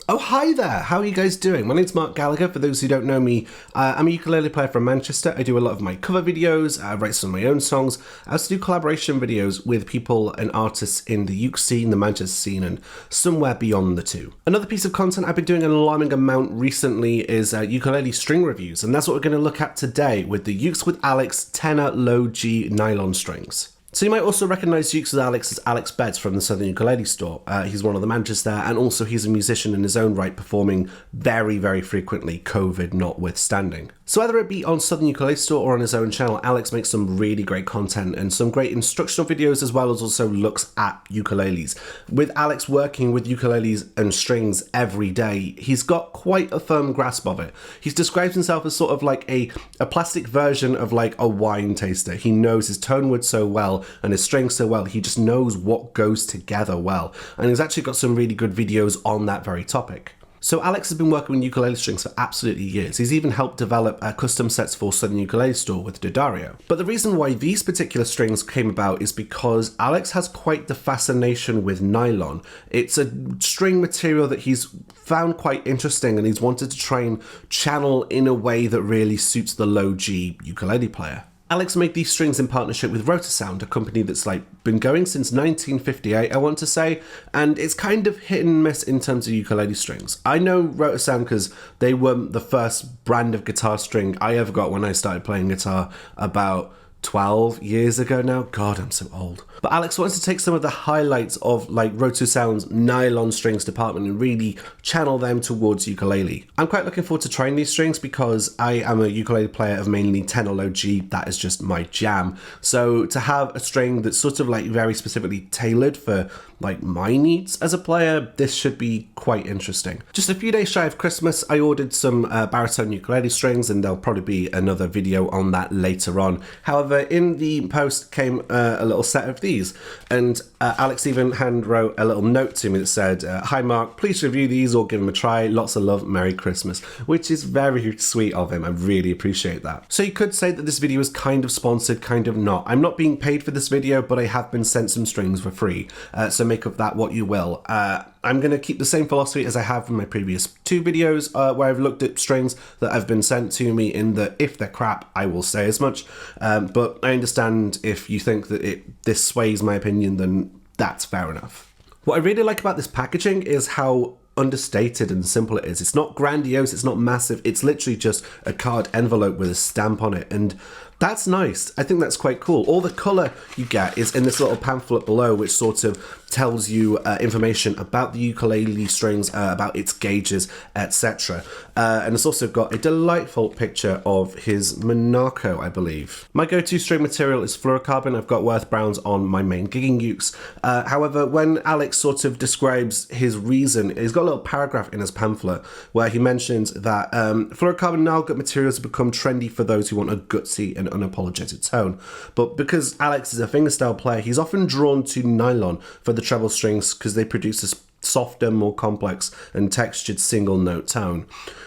Oh, hi there. How are you guys doing? My name's Mark Gallagher. For those who don't know me, I'm a ukulele player from Manchester. I do a lot of my cover videos, I write some of my own songs. I also do collaboration videos with people and artists in the uke scene, the Manchester scene, and somewhere beyond the two. Another piece of content I've been doing an alarming amount recently is ukulele string reviews, and that's what we're going to look at today with the Ukes With Alex Tenor Low G nylon strings. So you might also recognise Ukes With Alex as Alex Betts from the Southern Ukulele Store. He's one of the managers there, and also he's a musician in his own right, performing very, very frequently, COVID notwithstanding. So whether it be on Southern Ukulele Store or on his own channel, Alex makes some really great content and some great instructional videos, as well as also looks at ukuleles. With Alex working with ukuleles and strings every day, he's got quite a firm grasp of it. He describes himself as sort of like a plastic version of like a wine taster. He knows his tone wood so well and his strings so well, he just knows what goes together well. And he's actually got some really good videos on that very topic. So Alex has been working with ukulele strings for absolutely years. He's even helped develop custom sets for Southern Ukulele Store with D'Addario. But the reason why these particular strings came about is because Alex has quite the fascination with nylon. It's a string material that he's found quite interesting, and he's wanted to try and channel in a way that really suits the low G ukulele player. Alex made these strings in partnership with Rotosound, a company that's been going since 1958, I want to say, and it's kind of hit and miss in terms of ukulele strings. I know Rotosound because they were the first brand of guitar string I ever got when I started playing guitar about 12 years ago now. God, I'm so old. But Alex wants to take some of the highlights of Rotosound's nylon strings department and really channel them towards ukulele. I'm quite looking forward to trying these strings because I am a ukulele player of mainly Tenor Low G. That is just my jam. So to have a string that's sort of very specifically tailored for my needs as a player, this should be quite interesting. Just a few days shy of Christmas, I ordered some baritone ukulele strings, and there'll probably be another video on that later on. However, in the post came a little set of these, and Alex even hand wrote a little note to me that said, "Hi Mark, please review these or give them a try. Lots of love, Merry Christmas," which is very sweet of him. I really appreciate that. So you could say that this video is kind of sponsored, kind of not. I'm not being paid for this video, but I have been sent some strings for free, so make of that what you will. I'm going to keep the same philosophy as I have in my previous two videos where I've looked at strings that have been sent to me in that if they're crap, I will say as much. But I understand if you think that this sways my opinion, then that's fair enough. What I really like about this packaging is how understated and simple it is. It's not grandiose, it's not massive, it's literally just a card envelope with a stamp on it, and that's nice. I think that's quite cool. All the colour you get is in this little pamphlet below, which sort of tells you information about the ukulele strings, about its gauges, etc. And it's also got a delightful picture of his Monaco, I believe. My go-to string material is fluorocarbon. I've got Worth Browns on my main gigging ukes. However, when Alex sort of describes his reason, he's got a little paragraph in his pamphlet where he mentions that fluorocarbon now gut materials have become trendy for those who want a gutsy and unapologetic tone. But because Alex is a fingerstyle player, he's often drawn to nylon for the treble strings because they produce a softer, more complex and textured single note tone.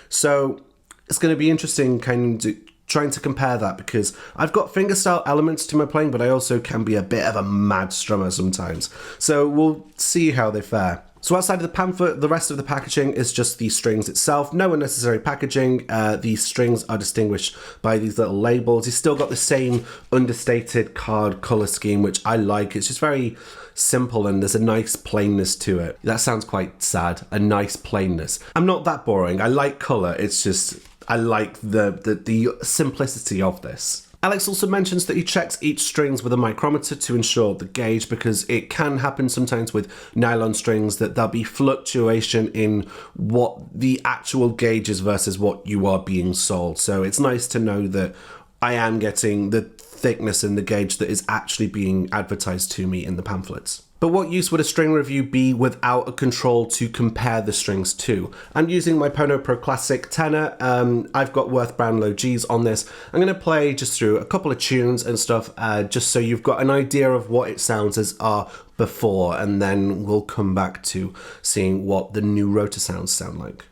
So it's going to be interesting trying to compare that, because I've got fingerstyle elements to my playing, but I also can be a bit of a mad strummer sometimes. So we'll see how they fare. So outside of the pamphlet, the rest of the packaging is just the strings itself. No unnecessary packaging. These strings are distinguished by these little labels. He's still got the same understated card color scheme, which I like. It's just very simple and there's a nice plainness to it. That sounds quite sad, a nice plainness. I'm not that boring. I like color. It's just, I like the simplicity of this. Alex also mentions that he checks each strings with a micrometer to ensure the gauge, because it can happen sometimes with nylon strings that there'll be fluctuation in what the actual gauge is versus what you are being sold. So it's nice to know that I am getting the thickness and the gauge that is actually being advertised to me in the pamphlets. But what use would a string review be without a control to compare the strings to? I'm using my Pono Pro Classic tenor. I've got Worth Brown Low Gs on this. I'm going to play just through a couple of tunes and stuff, just so you've got an idea of what it sounds as before, and then we'll come back to seeing what the new Rotosounds sound like.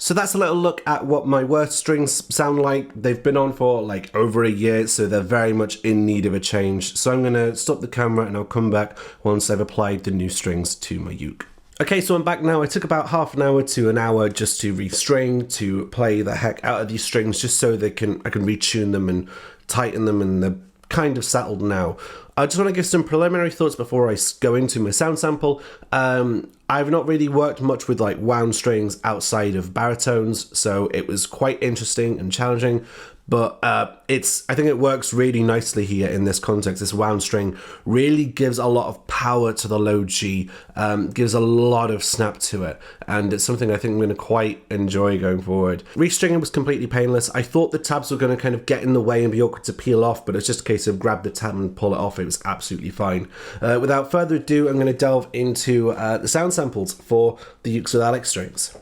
So that's a little look at what my worst strings sound like. They've been on for like over a year, so they're very much in need of a change. So I'm gonna stop the camera and I'll come back once I've applied the new strings to my uke. Okay, so I'm back now. I took about half an hour to an hour just to restring, to play the heck out of these strings, just so I can retune them and tighten them, and they're kind of settled now. I just want to give some preliminary thoughts before I go into my sound sample. I've not really worked much with like wound strings outside of baritones, so it was quite interesting and challenging. But I think it works really nicely here in this context. This wound string really gives a lot of power to the low G, gives a lot of snap to it, and it's something I think I'm going to quite enjoy going forward. Restringing was completely painless. I thought the tabs were going to kind of get in the way and be awkward to peel off, but it's just a case of grab the tab and pull it off. It was absolutely fine. Without further ado, I'm going to delve into the sound samples for the Ukes With Alex strings.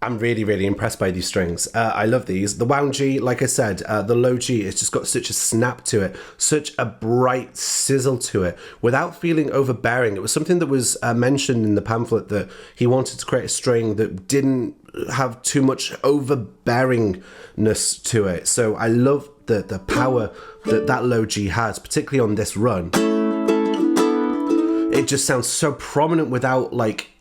I'm really impressed by these strings. I love these. The wound G, like I said, the low G, it's just got such a snap to it, such a bright sizzle to it, without feeling overbearing. It was something that was mentioned in the pamphlet, that he wanted to create a string that didn't have too much overbearingness to it. So I love the power that low G has, particularly on this run. It just sounds so prominent without like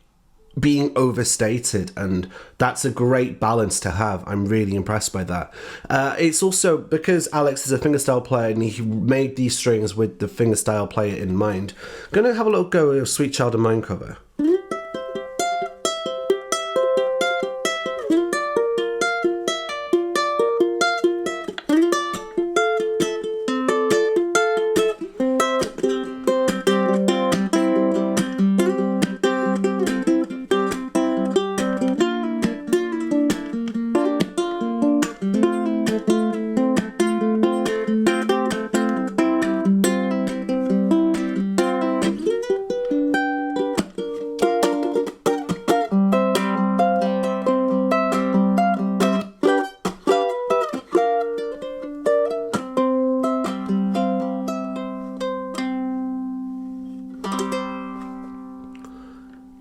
being overstated, and that's a great balance to have. I'm really impressed by that. It's also because Alex is a fingerstyle player and he made these strings with the fingerstyle player in mind. I'm gonna have a little go at a Sweet Child of Mine cover.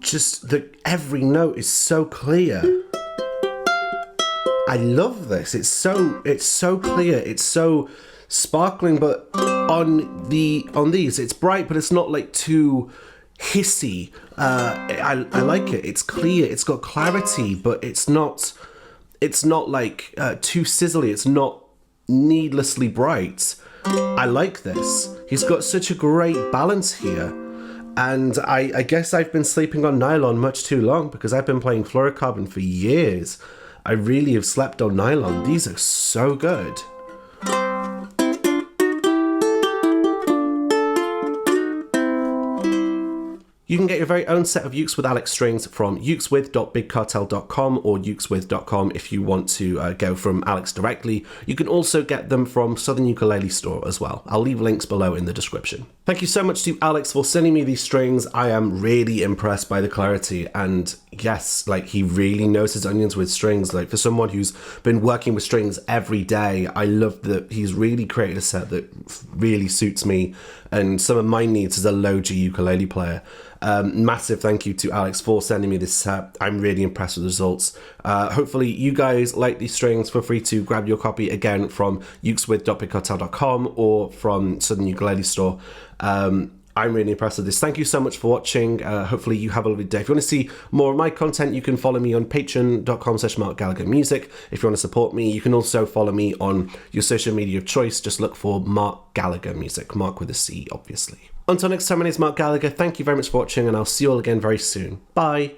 Just every note is so clear. I love this. It's so clear. It's so sparkling, but on these it's bright, but it's not like too hissy. I like it. It's clear. It's got clarity, but it's not like too sizzly. It's not needlessly bright. I like this. He's got such a great balance here. And I guess I've been sleeping on nylon much too long, because I've been playing fluorocarbon for years. I really have slept on nylon. These are so good. You can get your very own set of Ukes with Alex strings from ukeswith.bigcartel.com or ukeswith.com if you want to go from Alex directly. You can also get them from Southern Ukulele Store as well. I'll leave links below in the description. Thank you so much to Alex for sending me these strings. I am really impressed by the clarity, and yes, like, he really knows his onions with strings. Like, for someone who's been working with strings every day, I love that he's really created a set that really suits me and some of my needs as a low G ukulele player. Massive thank you to Alex for sending me this set. I'm really impressed with the results. Hopefully you guys like these strings. Feel free to grab your copy again from ukeswith.bigcartel.com or from Southern Ukulele Store. I'm really impressed with this. Thank you so much for watching. Hopefully you have a lovely day. If you want to see more of my content, you can follow me on patreon.com/MarkGallagherMusic. If you want to support me, you can also follow me on your social media of choice. Just look for Mark Gallagher Music. Mark with a C, obviously. Until next time, my name is Mark Gallagher. Thank you very much for watching, and I'll see you all again very soon. Bye.